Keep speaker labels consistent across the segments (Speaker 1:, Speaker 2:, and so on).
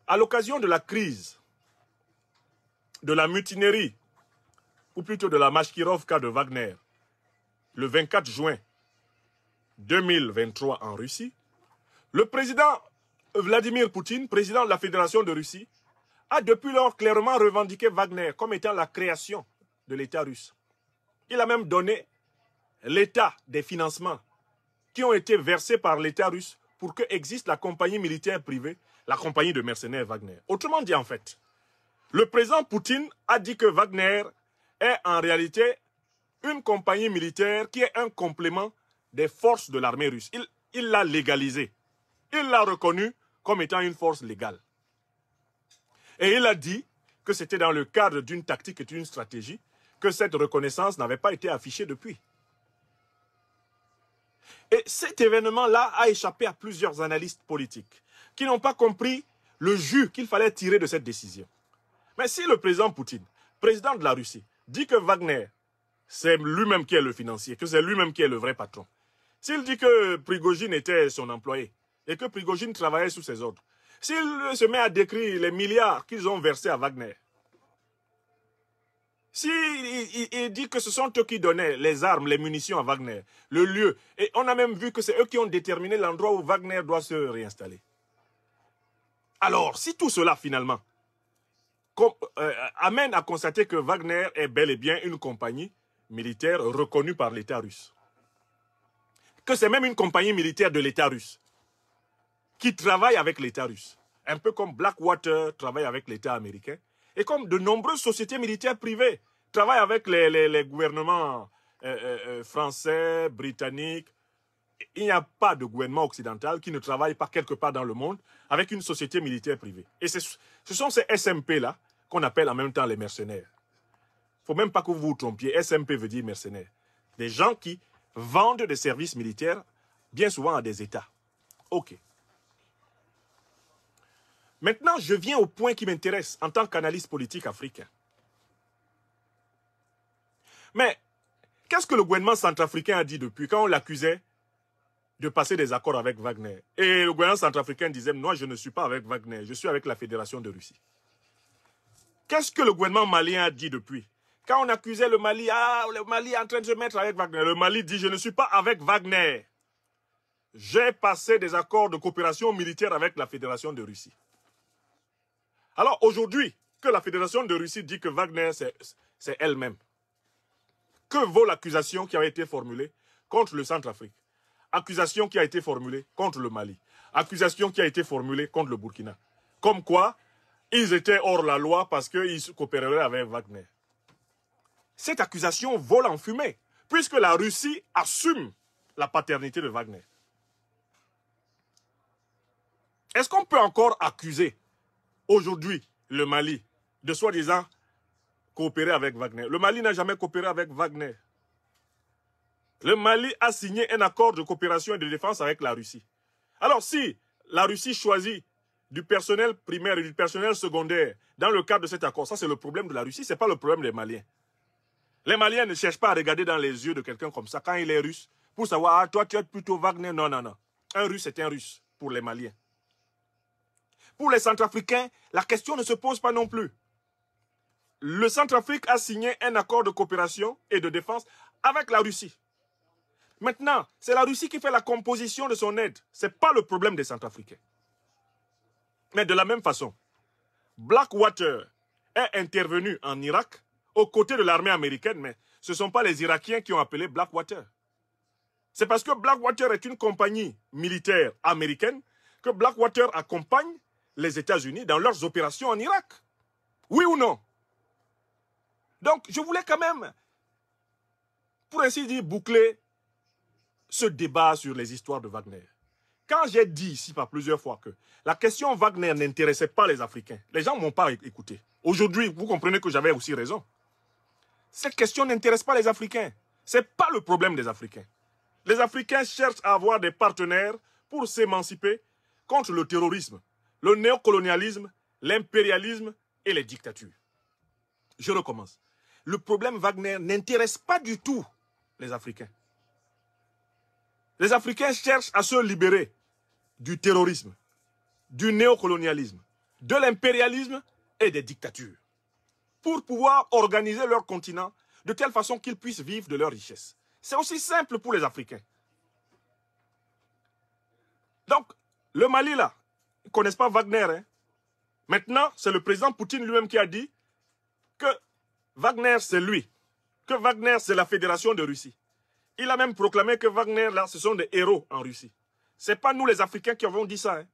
Speaker 1: À l'occasion de la crise, de la mutinerie, ou plutôt de la Mashkirovka de Wagner, le 24 juin 2023 en Russie, le président Vladimir Poutine, président de la Fédération de Russie, a depuis lors clairement revendiqué Wagner comme étant la création de l'État russe. Il a même donné l'état des financements qui ont été versés par l'État russe pour que existe la compagnie militaire privée, la compagnie de mercenaires Wagner. Autrement dit, en fait, le président Poutine a dit que Wagner est en réalité une compagnie militaire qui est un complément des forces de l'armée russe. Il l'a légalisé. Il l'a reconnu comme étant une force légale. Et il a dit que c'était dans le cadre d'une tactique et d'une stratégie que cette reconnaissance n'avait pas été affichée depuis. Et cet événement-là a échappé à plusieurs analystes politiques qui n'ont pas compris le jus qu'il fallait tirer de cette décision. Mais si le président Poutine, président de la Russie, dit que Wagner, c'est lui-même qui est le financier, que c'est lui-même qui est le vrai patron, s'il dit que Prigojine était son employé et que Prigojine travaillait sous ses ordres, s'il se met à décrire les milliards qu'ils ont versés à Wagner, s'il dit que ce sont eux qui donnaient les armes, les munitions à Wagner, le lieu, et on a même vu que c'est eux qui ont déterminé l'endroit où Wagner doit se réinstaller. Alors, si tout cela finalement amène à constater que Wagner est bel et bien une compagnie militaire reconnue par l'État russe, que c'est même une compagnie militaire de l'État russe, qui travaille avec l'État russe, un peu comme Blackwater travaille avec l'État américain, et comme de nombreuses sociétés militaires privées travaillent avec les gouvernements français, britanniques. Il n'y a pas de gouvernement occidental qui ne travaille pas quelque part dans le monde avec une société militaire privée. Et ce sont ces SMP-là qu'on appelle en même temps les mercenaires. Il ne faut même pas que vous vous trompiez. SMP veut dire mercenaires. Des gens qui vendent des services militaires, bien souvent à des États. OK. Maintenant, je viens au point qui m'intéresse en tant qu'analyste politique africain. Mais qu'est-ce que le gouvernement centrafricain a dit depuis quand on l'accusait de passer des accords avec Wagner? Et le gouvernement centrafricain disait, moi je ne suis pas avec Wagner, je suis avec la Fédération de Russie. Qu'est-ce que le gouvernement malien a dit depuis? Quand on accusait le Mali, le Mali est en train de se mettre avec Wagner, le Mali dit, je ne suis pas avec Wagner. J'ai passé des accords de coopération militaire avec la Fédération de Russie. Alors aujourd'hui, que la Fédération de Russie dit que Wagner, c'est elle-même. Que vaut l'accusation qui a été formulée contre le Centrafrique? Accusation qui a été formulée contre le Mali. Accusation qui a été formulée contre le Burkina. Comme quoi, ils étaient hors la loi parce qu'ils coopéreraient avec Wagner. Cette accusation vole en fumée, puisque la Russie assume la paternité de Wagner. Est-ce qu'on peut encore accuser aujourd'hui le Mali de soi-disant coopérer avec Wagner? Le Mali n'a jamais coopéré avec Wagner. Le Mali a signé un accord de coopération et de défense avec la Russie. Alors si la Russie choisit du personnel primaire et du personnel secondaire dans le cadre de cet accord, ça c'est le problème de la Russie, ce n'est pas le problème des Maliens. Les Maliens ne cherchent pas à regarder dans les yeux de quelqu'un comme ça quand il est russe pour savoir, ah, toi tu es plutôt Wagner. Non, non, non. Un russe est un russe pour les Maliens. Pour les Centrafricains, la question ne se pose pas non plus. Le Centrafrique a signé un accord de coopération et de défense avec la Russie. Maintenant, c'est la Russie qui fait la composition de son aide. Ce n'est pas le problème des Centrafricains. Mais de la même façon, Blackwater est intervenu en Irak aux côtés de l'armée américaine, mais ce ne sont pas les Irakiens qui ont appelé Blackwater. C'est parce que Blackwater est une compagnie militaire américaine que Blackwater accompagne les États-Unis dans leurs opérations en Irak. Oui ou non? Donc, je voulais quand même, pour ainsi dire, boucler ce débat sur les histoires de Wagner. Quand j'ai dit ici par plusieurs fois que la question Wagner n'intéressait pas les Africains, les gens ne m'ont pas écouté. Aujourd'hui, vous comprenez que j'avais aussi raison. Cette question n'intéresse pas les Africains. Ce n'est pas le problème des Africains. Les Africains cherchent à avoir des partenaires pour s'émanciper contre le terrorisme, le néocolonialisme, l'impérialisme et les dictatures. Je recommence. Le problème Wagner n'intéresse pas du tout les Africains. Les Africains cherchent à se libérer du terrorisme, du néocolonialisme, de l'impérialisme et des dictatures pour pouvoir organiser leur continent de telle façon qu'ils puissent vivre de leurs richesses. C'est aussi simple pour les Africains. Donc, le Mali, là, ils ne connaissent pas Wagner. Hein. Maintenant, c'est le président Poutine lui-même qui a dit que Wagner, c'est lui. Que Wagner, c'est la Fédération de Russie. Il a même proclamé que Wagner, là, ce sont des héros en Russie. Ce n'est pas nous, les Africains, qui avons dit ça. Il hein.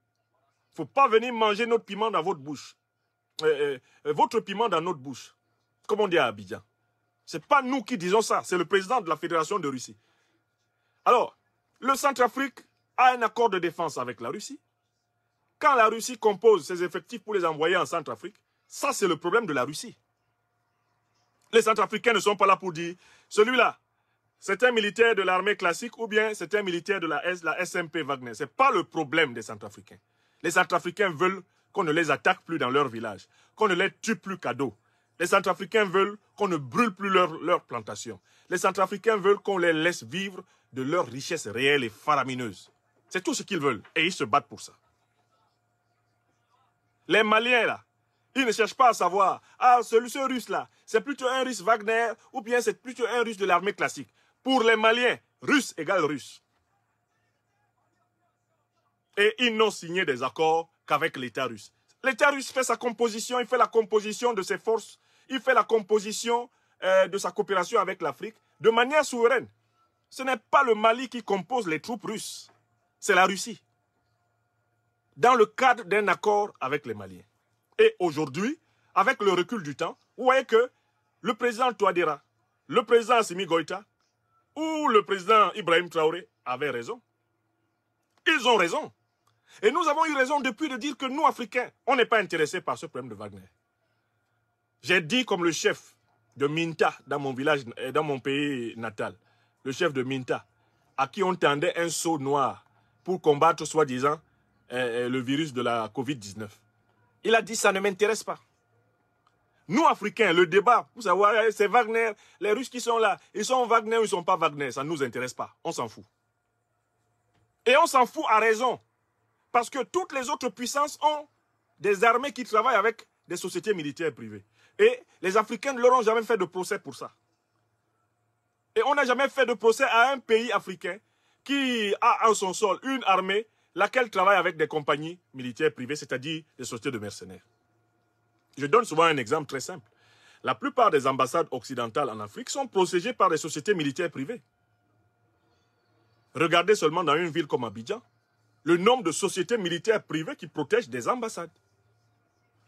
Speaker 1: ne faut pas venir manger notre piment dans votre bouche. Votre piment dans notre bouche. Comme on dit à Abidjan. Ce n'est pas nous qui disons ça. C'est le président de la Fédération de Russie. Alors, le Centrafrique a un accord de défense avec la Russie. Quand la Russie compose ses effectifs pour les envoyer en Centrafrique, ça c'est le problème de la Russie. Les Centrafricains ne sont pas là pour dire, celui-là, c'est un militaire de l'armée classique ou bien c'est un militaire de la SMP Wagner. Ce n'est pas le problème des Centrafricains. Les Centrafricains veulent qu'on ne les attaque plus dans leur village, qu'on ne les tue plus qu'à dos. Les Centrafricains veulent qu'on ne brûle plus leurs plantations. Les Centrafricains veulent qu'on les laisse vivre de leurs richesses réelles et faramineuses. C'est tout ce qu'ils veulent et ils se battent pour ça. Les Maliens, là, ils ne cherchent pas à savoir, ah, ce Russe-là, c'est plutôt un Russe Wagner ou bien c'est plutôt un Russe de l'armée classique. Pour les Maliens, Russe égale Russe. Et ils n'ont signé des accords qu'avec l'État russe. L'État russe fait sa composition, il fait la composition de ses forces, il fait la composition de sa coopération avec l'Afrique de manière souveraine. Ce n'est pas le Mali qui compose les troupes russes, c'est la Russie. Dans le cadre d'un accord avec les Maliens. Et aujourd'hui, avec le recul du temps, vous voyez que le président Touadéra, le président Assimi Goïta ou le président Ibrahim Traoré avaient raison. Ils ont raison. Et nous avons eu raison depuis de dire que nous, Africains, on n'est pas intéressés par ce problème de Wagner. J'ai dit comme le chef de Minta dans mon village, dans mon pays natal, le chef de Minta, à qui on tendait un seau noir pour combattre soi-disant le virus de la Covid-19. Il a dit ça ne m'intéresse pas. Nous, Africains, le débat, vous savez, c'est Wagner, les Russes qui sont là, ils sont Wagner ou ils ne sont pas Wagner, ça ne nous intéresse pas, on s'en fout. Et on s'en fout à raison, parce que toutes les autres puissances ont des armées qui travaillent avec des sociétés militaires privées. Et les Africains ne leur ont jamais fait de procès pour ça. Et on n'a jamais fait de procès à un pays africain qui a en son sol une armée laquelle travaille avec des compagnies militaires privées, c'est-à-dire des sociétés de mercenaires. Je donne souvent un exemple très simple. La plupart des ambassades occidentales en Afrique sont protégées par des sociétés militaires privées. Regardez seulement dans une ville comme Abidjan, le nombre de sociétés militaires privées qui protègent des ambassades.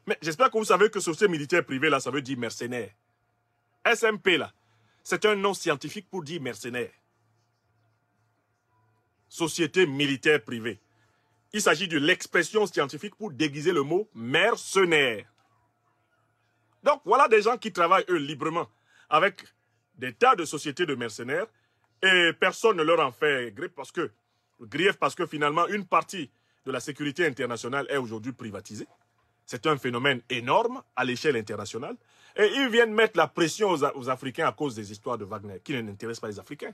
Speaker 1: Mais j'espère que vous savez que société militaire privée, là, ça veut dire mercenaire. SMP, là, c'est un nom scientifique pour dire mercenaire. Société militaire privée. Il s'agit de l'expression scientifique pour déguiser le mot mercenaire. Donc, voilà des gens qui travaillent, eux, librement, avec des tas de sociétés de mercenaires, et personne ne leur en fait grief parce que finalement, une partie de la sécurité internationale est aujourd'hui privatisée. C'est un phénomène énorme à l'échelle internationale. Et ils viennent mettre la pression aux Africains à cause des histoires de Wagner, qui n'intéressent pas les Africains.